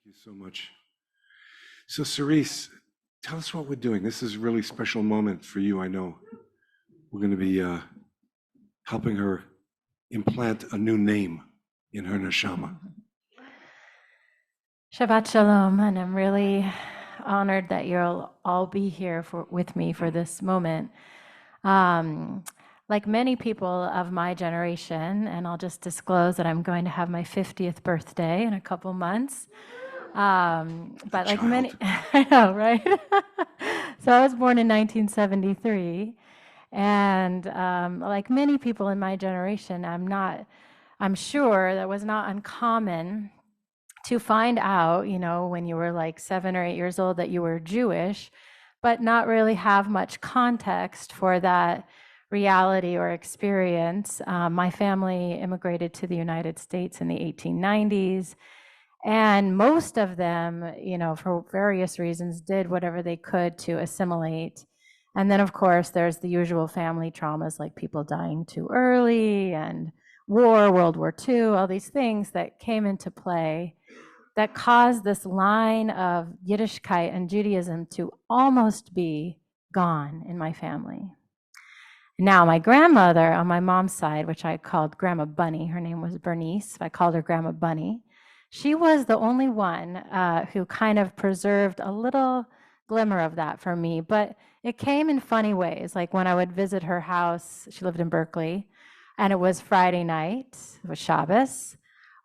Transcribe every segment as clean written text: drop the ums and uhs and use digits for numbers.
Thank you so much. So, Cyrise, tell us what we're doing. This is a really special moment for you, I know. We're going to be helping her implant a new name in her neshama. Shabbat Shalom, and I'm really honored that you'll all be here with me for this moment. Like many people of my generation, and I'll just disclose that I'm going to have my 50th birthday in a couple months. But like many, I know, right? So I was born in 1973, and like many people in my generation, I'm sure that was not uncommon to find out, when you were like 7 or 8 years old that you were Jewish, but not really have much context for that reality or experience. My family immigrated to the United States in the 1890s, and most of them, for various reasons, did whatever they could to assimilate. And then, of course, there's the usual family traumas like people dying too early and war, World War II, all these things that came into play that caused this line of Yiddishkeit and Judaism to almost be gone in my family. Now, my grandmother on my mom's side, which I called Grandma Bunny, her name was Bernice, I called her Grandma Bunny. She was the only one who kind of preserved a little glimmer of that for me, but it came in funny ways. Like when I would visit her house, she lived in Berkeley, and it was Friday night, it was Shabbos,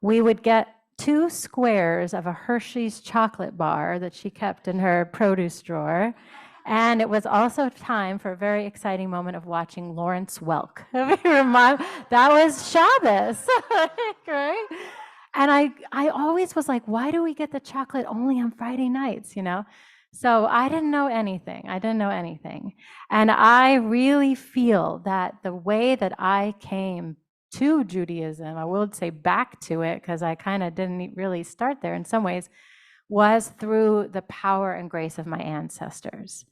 we would get 2 squares of a Hershey's chocolate bar that she kept in her produce drawer. And it was also time for a very exciting moment of watching Lawrence Welk. That was Shabbos, right? And I always was like, why do we get the chocolate only on Friday nights, So I didn't know anything. And I really feel that the way that I came to Judaism, I would say back to it, because I kind of didn't really start there in some ways, was through the power and grace of my ancestors.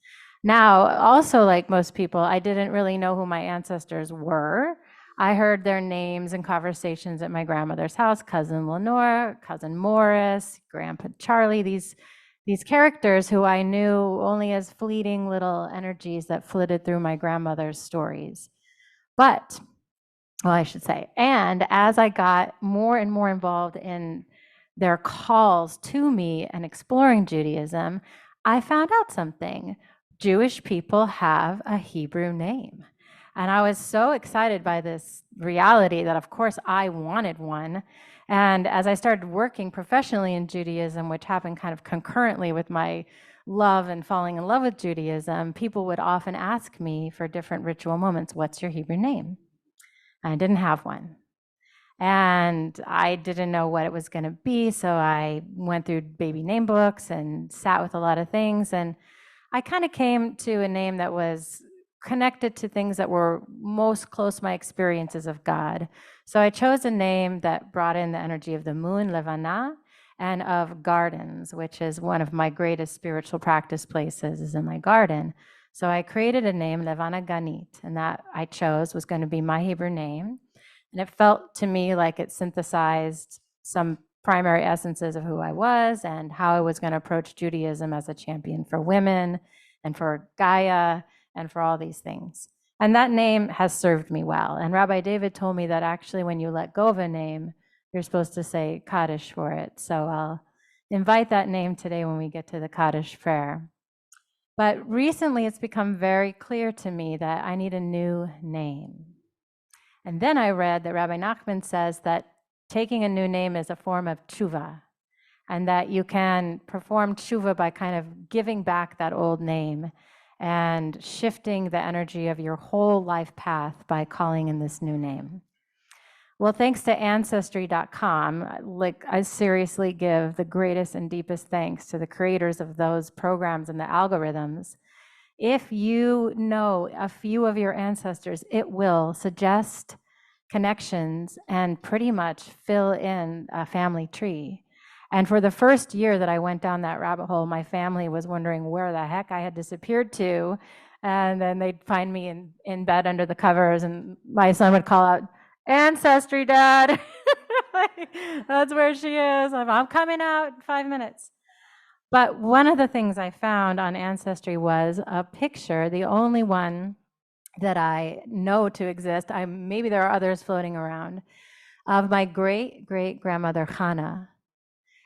Now, also like most people, I didn't really know who my ancestors were. I heard their names in conversations at my grandmother's house, Cousin Lenore, Cousin Morris, Grandpa Charlie, these characters who I knew only as fleeting little energies that flitted through my grandmother's stories. But well, I should say, and as I got more and more involved in their calls to me and exploring Judaism, I found out something. Jewish people have a Hebrew name. And I was so excited by this reality that, of course, I wanted one. And as I started working professionally in Judaism, which happened kind of concurrently with my love and falling in love with Judaism, people would often ask me for different ritual moments, what's your Hebrew name? I didn't have one. And I didn't know what it was going to be. So I went through baby name books and sat with a lot of things. And I kind of came to a name that was connected to things that were most close to my experiences of God. So I chose a name that brought in the energy of the moon, Levana, and of gardens, which is one of my greatest spiritual practice places, is in my garden. So I created a name, Levana Ganit, and that I chose was going to be my Hebrew name. And it felt to me like it synthesized some primary essences of who I was and how I was going to approach Judaism as a champion for women and for Gaia and for all these things. And that name has served me well. And Rabbi David told me that actually when you let go of a name, you're supposed to say Kaddish for it. So I'll invite that name today when we get to the Kaddish prayer. But recently it's become very clear to me that I need a new name. And then I read that Rabbi Nachman says that taking a new name is a form of tshuva, and that you can perform tshuva by kind of giving back that old name and shifting the energy of your whole life path by calling in this new name. Well, thanks to Ancestry.com, I seriously give the greatest and deepest thanks to the creators of those programs and the algorithms. If you know a few of your ancestors, it will suggest connections and pretty much fill in a family tree. And for the first year that I went down that rabbit hole, my family was wondering where the heck I had disappeared to. And then they'd find me in bed under the covers, and my son would call out, "Ancestry, Dad." That's where she is. I'm coming out in 5 minutes. But one of the things I found on Ancestry was a picture, the only one that I know to exist. Maybe there are others floating around, of my great-great-grandmother Hannah.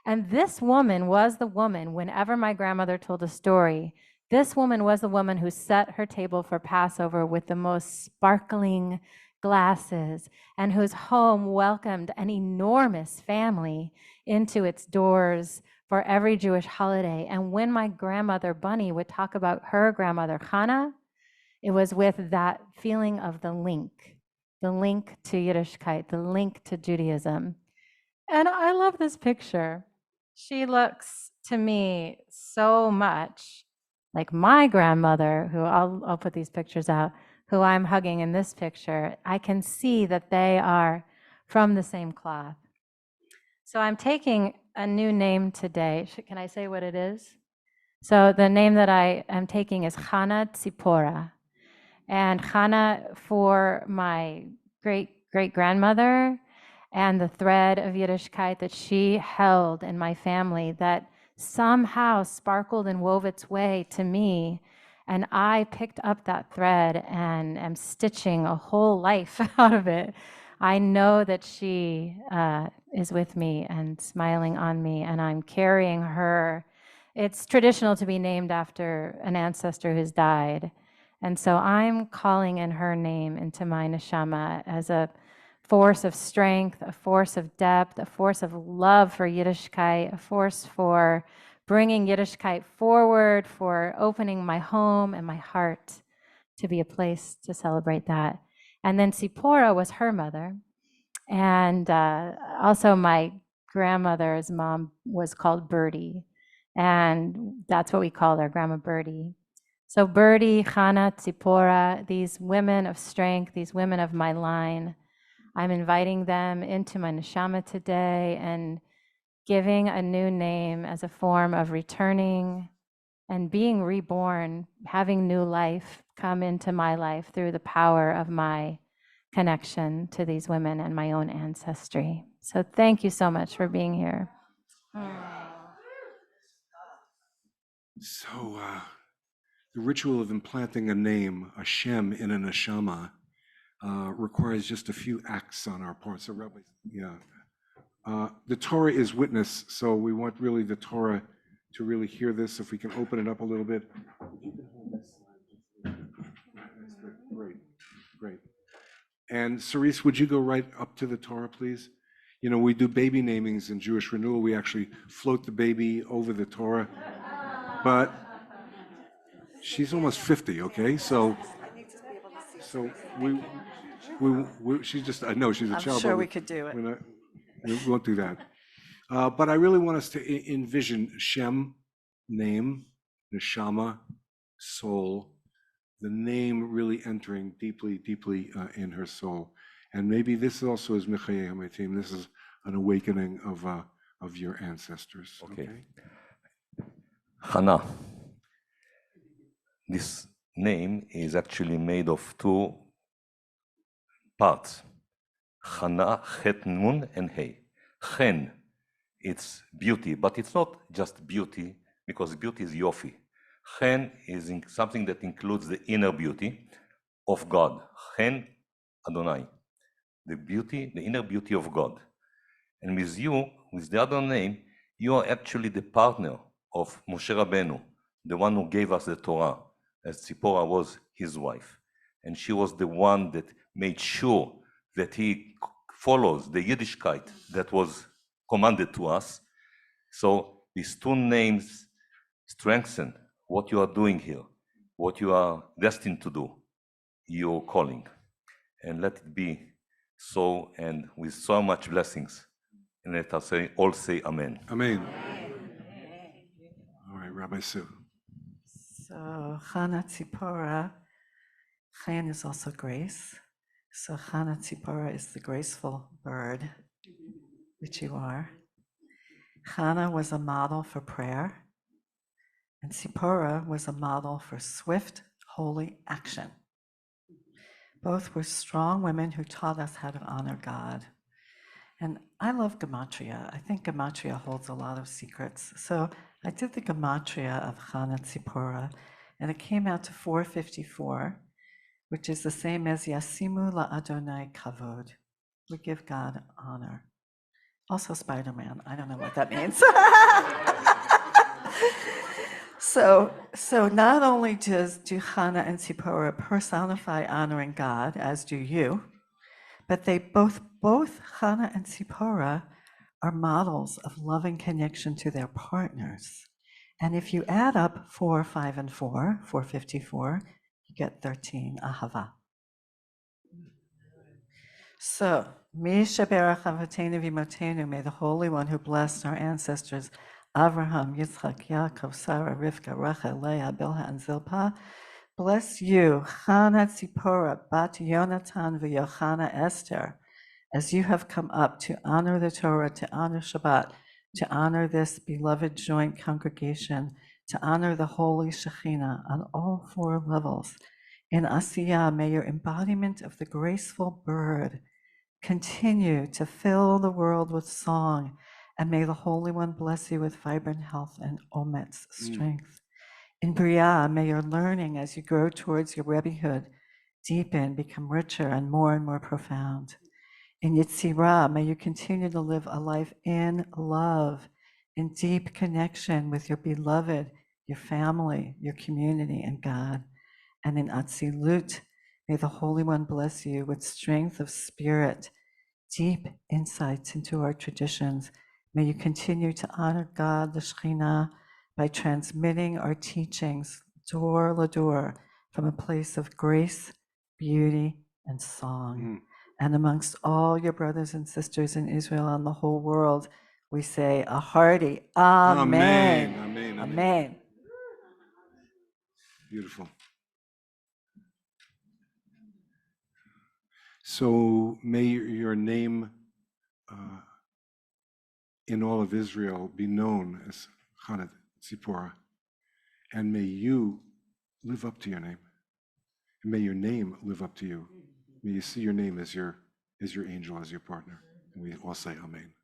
And this woman was the woman, whenever my grandmother told a story, this woman was the woman who set her table for Passover with the most sparkling glasses and whose home welcomed an enormous family into its doors for every Jewish holiday. And when my grandmother Bunny would talk about her grandmother Hannah, it was with that feeling of the link to Yiddishkeit, the link to Judaism. And I love this picture. She looks to me so much like my grandmother, who I'll put these pictures out, who I'm hugging in this picture. I can see that they are from the same cloth. So I'm taking a new name today. Can I say what it is? So the name that I am taking is Chana Tzipora. And Chana for my great-great-grandmother, and the thread of Yiddishkeit that she held in my family that somehow sparkled and wove its way to me. And I picked up that thread and am stitching a whole life out of it. I know that she is with me and smiling on me, and I'm carrying her. It's traditional to be named after an ancestor who's died. And so I'm calling in her name into my neshama as a force of strength, a force of depth, a force of love for Yiddishkeit, a force for bringing Yiddishkeit forward, for opening my home and my heart to be a place to celebrate that. And then Sipora was her mother. And also my grandmother's mom was called Birdie. And that's what we called her, Grandma Birdie. So Birdie, Chana, Tzipora, these women of strength, these women of my line, I'm inviting them into my neshama today and giving a new name as a form of returning and being reborn, having new life come into my life through the power of my connection to these women and my own ancestry. So thank you so much for being here. So the ritual of implanting a name, a Shem, in a neshama requires just a few acts on our part. So, Rabbi, yeah. The Torah is witness, so we want really the Torah to really hear this. If we can open it up a little bit. You can hold this slide. Great, great. And Cyrise, would you go right up to the Torah, please? You know, we do baby namings in Jewish Renewal. We actually float the baby over the Torah. But she's almost 50, okay? So she's just, I know she's a child. I'm sure we could do it. We won't do that. But I really want us to envision Shem, name, neshama, soul, the name really entering deeply, deeply in her soul. And maybe this also is Mechayeh HaMetim. This is an awakening of your ancestors. Okay. Hannah. This name is actually made of two parts. Hannah, Het Nun, and Hey. Chen, it's beauty, but it's not just beauty, because beauty is yofi. Chen is something that includes the inner beauty of God. Chen Adonai, the beauty, the inner beauty of God. And with you, with the other name, you are actually the partner of Moshe Rabbeinu, the one who gave us the Torah, as Tzipora was his wife. And she was the one that made sure that he follows the Yiddishkeit that was commanded to us. So these two names strengthen what you are doing here, what you are destined to do, your calling. And let it be so, and with so much blessings. And let us all say Amen. Amen. All right, Rabbi Sue. So Chana Tzipora, Chen is also grace. So Chana Tzipora is the graceful bird, which you are. Chana was a model for prayer, and Tzipora was a model for swift, holy action. Both were strong women who taught us how to honor God. And I love Gematria. I think Gematria holds a lot of secrets. So I did the Gematria of Chana Tzipora, and it came out to 454, which is the same as Yasimu La Adonai Kavod. We give God honor. Also Spider-Man. I don't know what that means. So not only do Chana and Tzipora personify honoring God, as do you, but they both Chana and Tzipora are models of loving connection to their partners. And if you add up 4, 5, and 4, 454, you get 13, Ahava. So, Misha Berach Avotenu V'Imotenu, may the Holy One who blessed our ancestors, Avraham, Yitzchak, Yaakov, Sarah, Rivka, Rachel, Leah, Bilhah, and Zilpah, bless you, Chana Tzipora, Bat Yonatan V'Yochana Esther, as you have come up to honor the Torah, to honor Shabbat, to honor this beloved joint congregation, to honor the holy Shekhinah on all 4 levels. In Asiyah, may your embodiment of the graceful bird continue to fill the world with song, and may the Holy One bless you with vibrant health and ometz, strength. In Bria, may your learning as you grow towards your Rebbehood deepen, become richer, and more profound. In Yitzirah, may you continue to live a life in love, in deep connection with your beloved, your family, your community, and God. And in Atzilut, may the Holy One bless you with strength of spirit, deep insights into our traditions. May you continue to honor God, the Shekhinah, by transmitting our teachings, door l'dor, from a place of grace, beauty, and song. And amongst all your brothers and sisters in Israel and the whole world, we say a hearty Amen. Amen. Amen. Beautiful. So may your name in all of Israel be known as Chana Tzipora, and may you live up to your name, and may your name live up to you. May you see your name as your angel, as your partner. And we all say Amen.